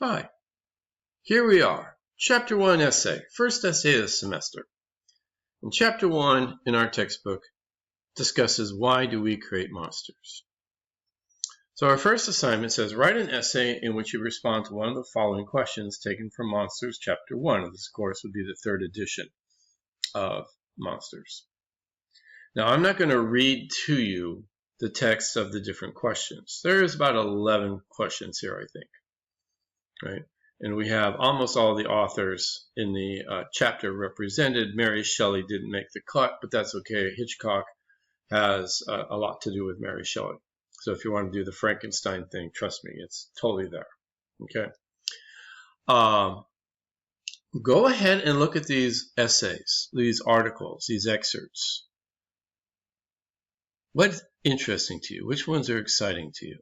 Hi, here we are, Chapter 1 essay, first essay of the semester. And Chapter 1 in our textbook discusses why do we create monsters. So our first assignment says, write an essay in which you respond to one of the following questions taken from Monsters Chapter 1. This course would be the third edition of Monsters. Now I'm not going to read to you the text of the different questions. There's about 11 questions here, I think, right? And we have almost all the authors in the chapter represented. Mary Shelley didn't make the cut, but that's okay. Hitchcock has a lot to do with Mary Shelley. So if you want to do the Frankenstein thing, trust me, it's totally there. Okay. Go ahead and look at these essays, these articles, these excerpts. What's interesting to you? Which ones are exciting to you?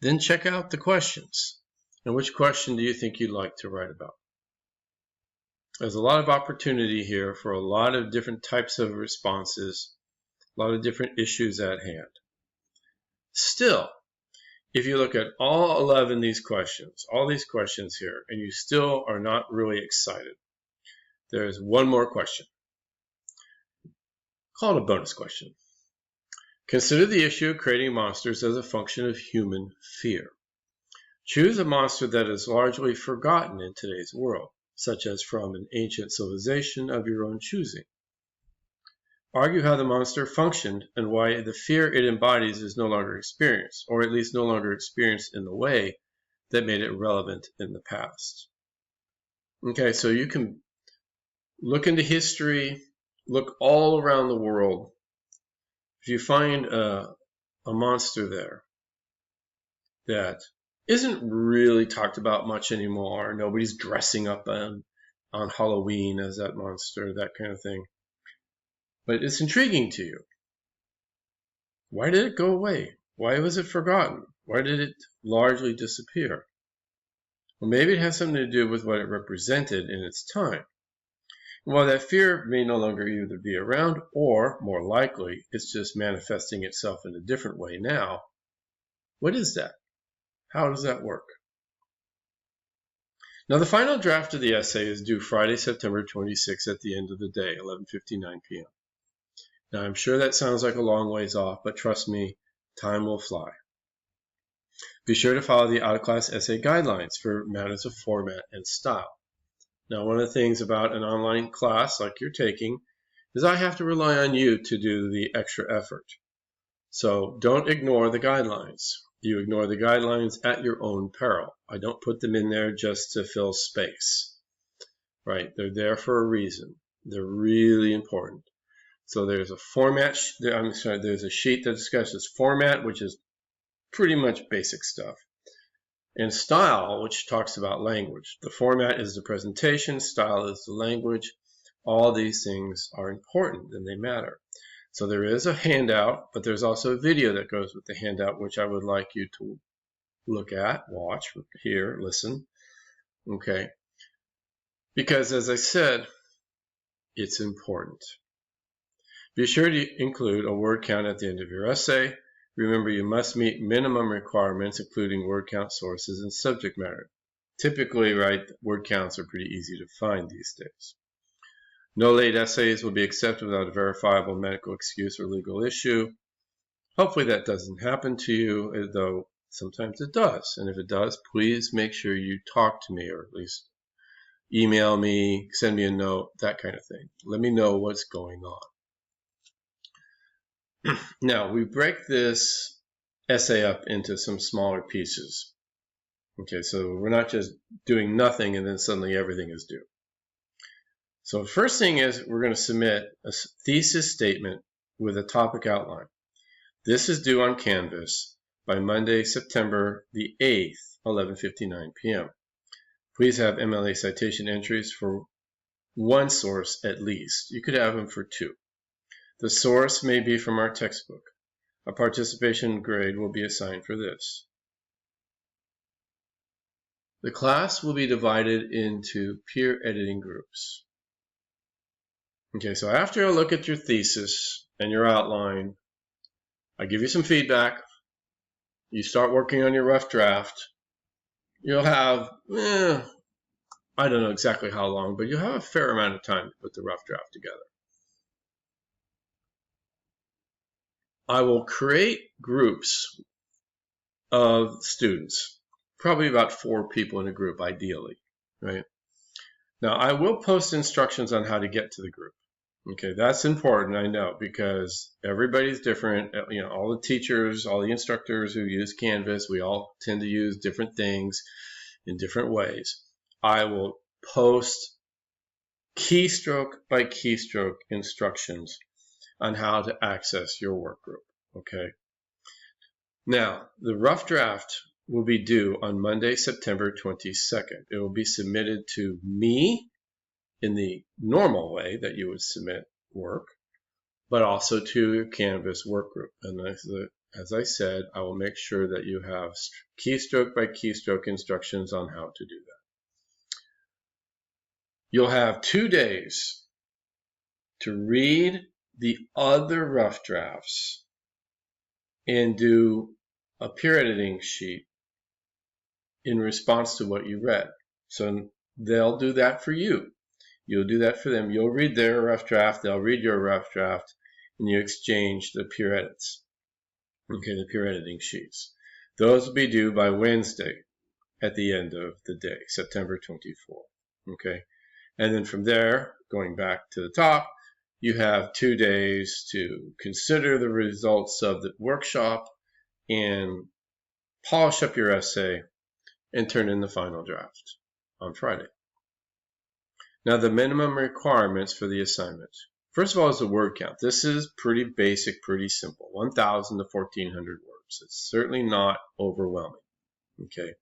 Then check out the questions. And which question do you think you'd like to write about? There's a lot of opportunity here for a lot of different types of responses, a lot of different issues at hand. Still, if you look at all 11 of these questions, all these questions here, and you still are not really excited, there's one more question. Call it a bonus question. Consider the issue of creating monsters as a function of human fear. Choose a monster that is largely forgotten in today's world, such as from an ancient civilization of your own choosing. Argue how the monster functioned and why the fear it embodies is no longer experienced, or at least no longer experienced in the way that made it relevant in the past. Okay, so you can look into history, look all around the world. If you find a monster there that isn't really talked about much anymore, nobody's dressing up on Halloween as that monster, that kind of thing, but it's intriguing to you. Why did it go away? Why was it forgotten? Why did it largely disappear? Well, maybe it has something to do with what it represented in its time. While that fear may no longer either be around, or, more likely, it's just manifesting itself in a different way now, what is that? How does that work? Now, the final draft of the essay is due Friday, September 26th at the end of the day, 11:59 p.m. Now, I'm sure that sounds like a long ways off, but trust me, time will fly. Be sure to follow the out-of-class essay guidelines for matters of format and style. Now, one of the things about an online class like you're taking is I have to rely on you to do the extra effort. So don't ignore the guidelines. You ignore the guidelines at your own peril. I don't put them in there just to fill space, right? They're there for a reason. They're really important. So there's a format, there's a sheet that discusses format, which is pretty much basic stuff, and style, which talks about language. The format is the presentation, style is the language. All these things are important and they matter. So there is a handout, but there's also a video that goes with the handout, which I would like you to look at, watch, hear, listen. Okay. Because as I said, it's important. Be sure to include a word count at the end of your essay. Remember, you must meet minimum requirements, including word count, sources, and subject matter. Typically, right, word counts are pretty easy to find these days. No late essays will be accepted without a verifiable medical excuse or legal issue. Hopefully that doesn't happen to you, though sometimes it does. And if it does, please make sure you talk to me, or at least email me, send me a note, that kind of thing. Let me know what's going on. Now, we break this essay up into some smaller pieces. Okay, so we're not just doing nothing and then suddenly everything is due. So the first thing is we're going to submit a thesis statement with a topic outline. This is due on Canvas by Monday, September the 8th, 11:59 p.m. Please have MLA citation entries for one source at least. You could have them for two. The source may be from our textbook. A participation grade will be assigned for this. The class will be divided into peer editing groups. Okay, so after a look at your thesis and your outline, I give you some feedback. You start working on your rough draft. you'll have, I don't know exactly how long, but you'll have a fair amount of time to put the rough draft together. I will create groups of students, probably about 4 people in a group, ideally, right? Now, I will post instructions on how to get to the group. Okay, that's important, I know, because everybody's different. You know, all the teachers, all the instructors who use Canvas, we all tend to use different things in different ways. I will post keystroke by keystroke instructions on how to access your work group, okay? Now, the rough draft will be due on Monday, September 22nd. It will be submitted to me in the normal way that you would submit work, but also to your Canvas work group. And as I said, I will make sure that you have keystroke by keystroke instructions on how to do that. You'll have 2 days to read the other rough drafts and do a peer editing sheet in response to what you read. So they'll do that for you. You'll do that for them. You'll read their rough draft, they'll read your rough draft, and you exchange the peer edits. Okay, the peer editing sheets. Those will be due by Wednesday at the end of the day, September 24. Okay, and then from there, going back to the top, you have 2 days to consider the results of the workshop and polish up your essay and turn in the final draft on Friday. Now, the minimum requirements for the assignment. First of all is the word count. This is pretty basic, pretty simple, 1,000 to 1,400 words. It's certainly not overwhelming, okay?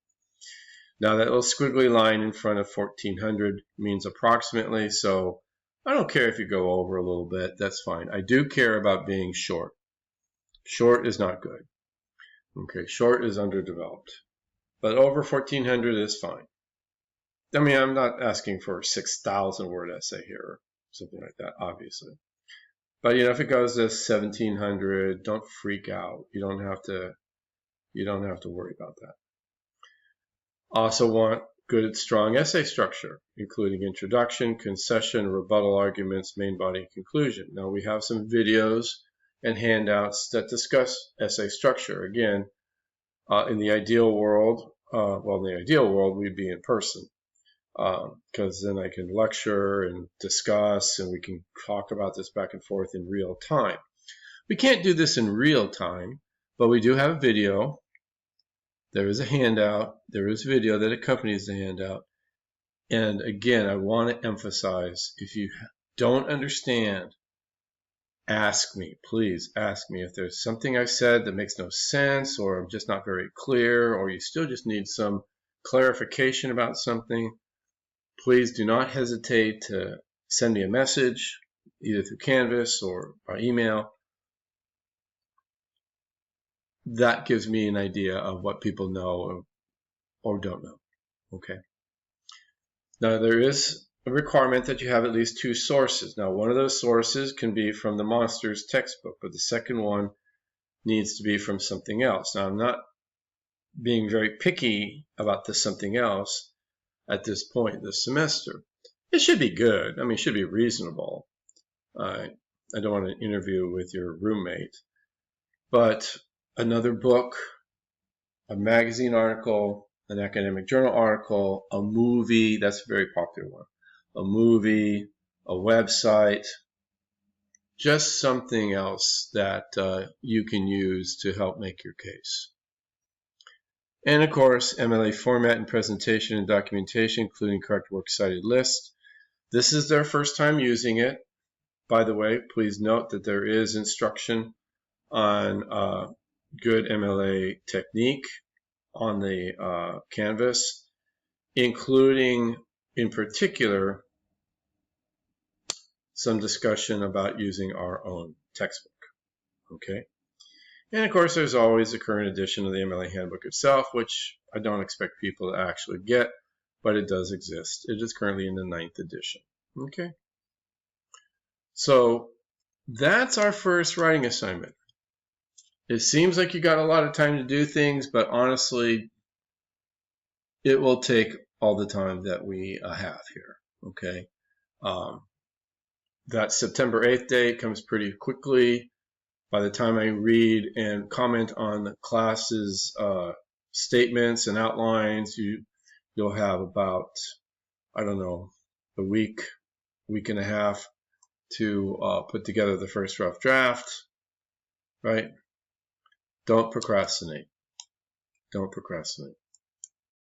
Now, that little squiggly line in front of 1,400 means approximately, so I don't care if you go over a little bit, that's fine. I do care about being short. Short is not good. Okay, short is underdeveloped. But over 1,400 is fine. I mean, I'm not asking for a 6,000 word essay here or something like that, obviously. But you know, if it goes to 1,700, don't freak out. You don't have to worry about that. Also want good, strong essay structure, including introduction, concession, rebuttal arguments, main body, and conclusion. Now, we have some videos and handouts that discuss essay structure. Again, in the ideal world, we'd be in person. Because then I can lecture and discuss and we can talk about this back and forth in real time. We can't do this in real time, but we do have video. There is a handout. There is video that accompanies the handout. And again, I want to emphasize, if you don't understand, ask me. Please ask me. If there's something I've said that makes no sense, or I'm just not very clear, or you still just need some clarification about something, please do not hesitate to send me a message, either through Canvas or by email. That gives me an idea of what people know or don't know. Okay. Now, there is a requirement that you have at least 2 sources. Now, one of those sources can be from the Monsters textbook, but the second one needs to be from something else. Now, I'm not being very picky about this something else at this point this semester. It should be good. I mean, it should be reasonable. I don't want to interview with your roommate. But another book, a magazine article, an academic journal article, a movie, that's a very popular one, a movie, a website, just something else that you can use to help make your case. And of course, MLA format and presentation and documentation, including correct works cited list. This is their first time using it. By the way, please note that there is instruction on good MLA technique on the Canvas, including, in particular, some discussion about using our own textbook. Okay. And of course, there's always the current edition of the MLA handbook itself, which I don't expect people to actually get, but it does exist. It is currently in the 9th edition. Okay. So that's our first writing assignment. It seems like you got a lot of time to do things, but honestly, it will take all the time that we have here. Okay. That September 8th date comes pretty quickly. By the time I read and comment on the class's statements and outlines, you'll have about, I don't know, a week and a half to put together the first rough draft, right? Don't procrastinate. Don't procrastinate.